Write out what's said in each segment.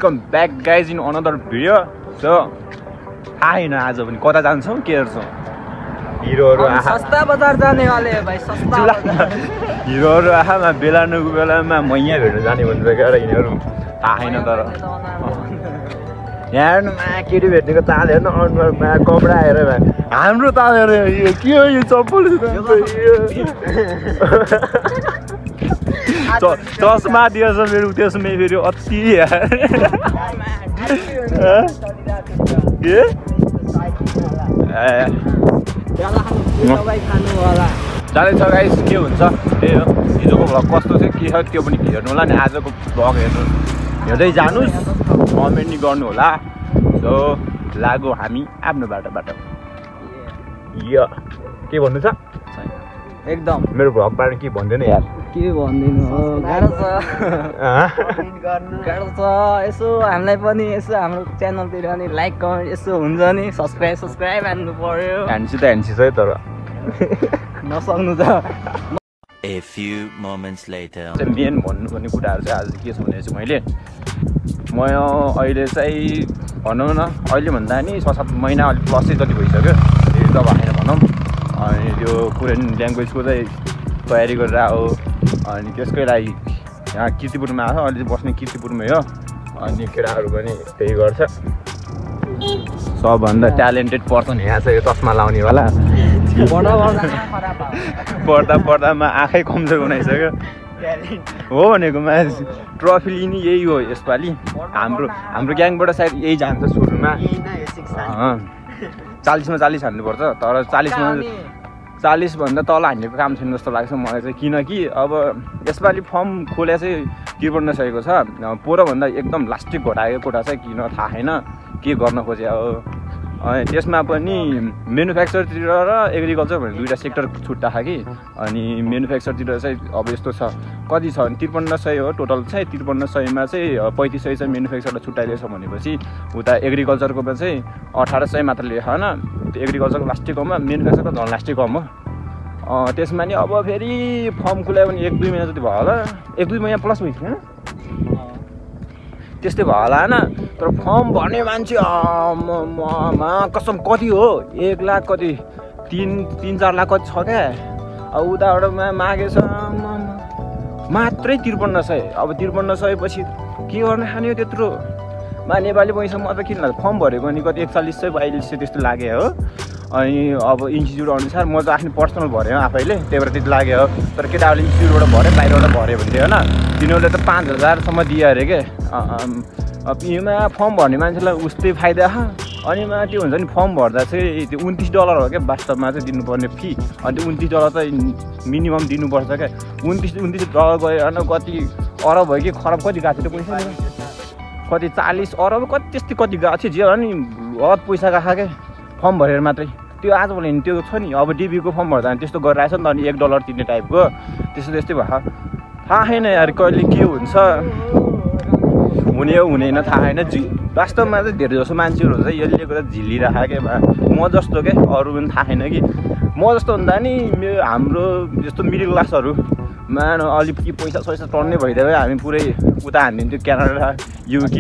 Welcome back guys in another video. So आएन आज पनि कता जान्छौँ के गर्छौँ हिरोहरू सस्ता बजार जाने वाले भाइ सस्ता हिरोहरू आमा बेला नगु बेलामा मैया भेट्न जाने भन्छ क्या यिनीहरू थाहा छैन। तर यहाँ हेर्नुमा केटी भेट्नेको ताल हेर्नु अनुहारमा कपडा हेर हाम्रो ताल हेर यो के हो यो चप्पल चस्मा दिएछ मेरो त्यसमै फेरि अति जाँदैछ गाइस के हुन्छ त्यही हो। हिजोको भ्लग कस्तो थियो के छ त्यो पनि हेर्नु होला नि। आजको भ्लग हेर्दै जानुहोस् कमेन्ट नि गर्नु होला। सो लागो हामी आफ्नो बाटोबाट। यो के भन्नु छ एकदम मेरो भ्लगबाट के भन्दैन यार के भन्दिनु हो गाह्रो छ गाह्रो छ। यसो हामीलाई पनि यसो हाम्रो च्यानलतिर अनि लाइक कमेन्ट यसो हुन्छ नि सब्सक्राइब हान्नु पर्यो। ह्यान्सी त ह्यान्सी छ है तर नसक्नु त। A few moments later. Main भन्नुपर्ने कुराहरू चाहिँ आज के छ भने चाहिँ म अहिले चाहिँ भनौँ न अहिले भन्दा नि 6-7 महिना अलिक प्लसै जति भइसक्यो फेरि त भएन भनौँ। अनि त्यो कोरियन ल्याङ्ग्वेजको चाहिँ तयारी गरेर आयो। अनि त्यसकै लागि यहाँ किर्तिपुरमा आएको अहिले बस्ने किर्तिपुरमै हो। अनि केटाहरू पनि त्यही गर्छ। सबभन्दा ट्यालेन्टेड पर्सन यहाँ चाहिँ यो चस्मा लाउनेवाला पढ्दा पढ्दामा आँखै कमजोर बनाइसक्यो हो भनेकोमा ट्रफी लिने यही हो यसपालि। हाम्रो ग्याङबाट सायद यही जान्छ सुरुमा 40मा 40 हान्नुपर्छ। तर 40 भन्दा तल हान्नेको काम छैन जस्तो लाग्छ मलाई चाहिँ। किनकि अब यसपालि फर्म खोले चाहिँ के गर्न सकेको छ पोहोरभन्दा एकदम लास्टिक घटाएको कुरा चाहिँ किन थाहा छैन के गर्न खोजे हो। अनि त्यसमा पनि मेनुफ्याक्चरतिर र एग्रिकल्चर भनेर दुईवटा सेक्टर छुट्टा छ कि। अनि मेनुफ्याक्चरतिर चाहिँ अब यस्तो छ कति छ भने 5300 हो टोटल चाहिँ। 5300मा चाहिँ 3500 चाहिँ मेनुफ्याक्चरलाई छुट्याइदिएछ भनेपछि उता एग्रिकल्चरकोमा चाहिँ 1800 मात्र लिएको होइन। त्यो एग्रिकल्चरको लास्टै कममा मेनुफ्याक्चरको झन् लास्टै कम हो। त्यसमा नि अब फेरि फर्म खुलायो भने 1-2 महिना जति भयो होला 1-2 महिना प्लस भइसक्यो होइन त्यस्तै भयो होला होइन। तर फर्म भर्ने मान्छे कसम कति हो 1 लाख कति 3-4 लाख कति छ क्या। अब उताबाट मागेछ मात्रै 5300। अब 5300 पछि के गर्न खाने हो त्यत्रो नेपाली पैसा मात्र किन लाग्छ। फर्म भरेको नि कति 4100-4200 त्यस्तो लाग्यो हो। अनि अब इन्स्टिट्युट अनुसार म चाहिँ आफ्नो पर्सनल भरेँ आफैले त्यही भएर त्यति लाग्यो हो। तर केटाहरूले इन्स्टिट्युटबाट भऱ्यो बाहिरबाट भऱ्यो भने थियो होइन तिनीहरूले त 5000सम्म दियो अरे के। योमा फर्म भर्ने मान्छेलाई उस्तै फाइदा छ। अनि त्यो हुन्छ नि फर्म भर्दा चाहिँ त्यो $29 हो क्या वास्तवमा चाहिँ दिनुपर्ने फी। अनि त्यो $29 चाहिँ मिनिमम दिनुपर्छ क्या। $29 गयो होइन कति अरब भयो कि खरब कति गएको थियो त्यो पैसा कति 40 अरब कति त्यस्तै कति गएको थियो जे नि बहुत पैसा गएको क्या फर्म भरेर मात्रै। त्यो आजभोलि त्यो छ नि अब डिबीको फर्म भर्दा त्यस्तो गरिरहेछ नि त। अनि $1 तिर्ने टाइपको त्यस्तै भयो थाहा छैन यार कहिले के हुन्छ हुने हो हुँदैन थाहा छैन। वास्तवमा चाहिँ धेरै जसो मान्छेहरू चाहिँ यसले गर्दा झिलिरहेको क्या म जस्तो क्या अरू पनि थाहा छैन कि। म जस्तो भन्दा नि हाम्रो जस्तो मिडल क्लासहरूमा अलिक पैसा टर्ने भइदियो हामी पुरै उता हानिदिन्थ्यो क्यानाडा UK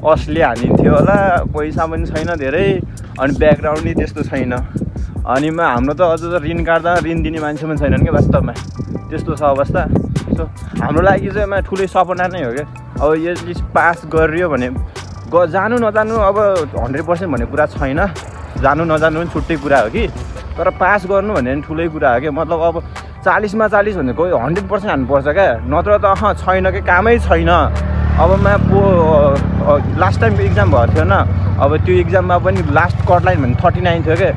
अस्ट्रेलिया हानिदिन्थ्यो होला। पैसा पनि छैन धेरै अनि ब्याकग्राउन्ड नि त्यस्तो छैन। अनि हाम्रो त अझ ऋण काट्दा ऋण दिने मान्छे पनि छैनन् क्या वास्तवमा त्यस्तो छ अवस्था। सो हाम्रो लागि चाहिँ ठुलै सपना नै हो क्या। अब यसले पास गरियो भने जानु नजानु अब 100% भन्ने कुरा छैन। जानु नजानु पनि छुट्टै कुरा हो कि। तर पास गर्नु भन्ने पनि ठुलै कुरा हो क्या। मतलब अब 40मा 40 भनेको 100% हान्नुपर्छ क्या। नत्र त छैन कि कामै छैन। अब लास्ट टाइमको इक्जाम भएको थियो न अब त्यो इक्जाममा पनि लास्ट कट लाइन भने 39 थियो क्या।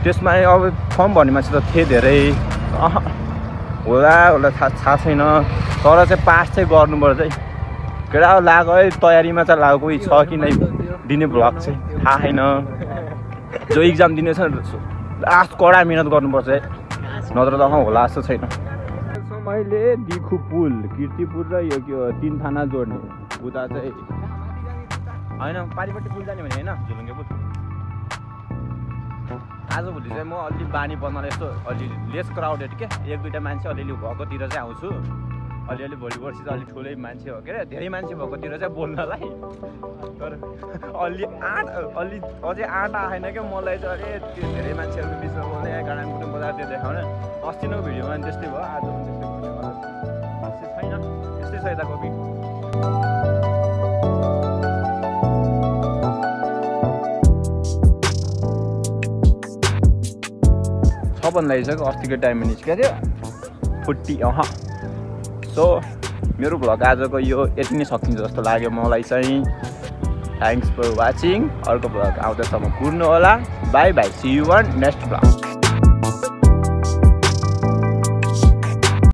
त्यसमा अब फर्म भर्ने मान्छे त थिए धेरै होला थाहा छैन। तर चाहिँ पास चाहिँ गर्नुपर्छ है केटा लाग है तयारीमा चाहिँ लाग कोही छ कि नै दिने भ्लग चाहिँ थाहा छैन। जो इक्जाम दिने छ लास्ट कडा मिहिनेत गर्नुपर्छ है नत्र त होला जस्तो छैन। मैले दिखु पुल किर्तिपुर र यो 3 थाना जोड्ने उता चाहिँ होइन पारिपट्टि पुल जाने भने होइन झुलुङ्गे पुल। आजभोलि चाहिँ म अलि बानी पर्नाले यस्तो अलि लेस क्राउडेड के 1-2टा मान्छे अलिअलि भएकोतिर चाहिँ आउँछु। अलिअलि भोलि पर्सि चाहिँ अलिक ठुलै मान्छे हो के अरे धेरै मान्छे भएकोतिर चाहिँ बोल्नलाई तर अलि अझै आँट आएन क्या मलाई चाहिँ अरे त्यो धेरै मान्छेहरूको बिचमा बोल्ने कालिम्पोङ बजार त्यो देखाउने अस्तिको भिडियोमा त्यस्तै भयो आज पनि त्यस्तै छैन त्यस्तै छ यता कपी भन्दा आइसक्यो अस्तिको टाइममा निस्केको थियो 40 सो मेरो भ्लग आजको यो यति नै सकिन्छ जस्तो लाग्यो मलाई चाहिँ थ्याङ्क्स फर वाचिङ अर्को भ्लग आउँदासम्म कुर्नु होला bye bye see you on next vlog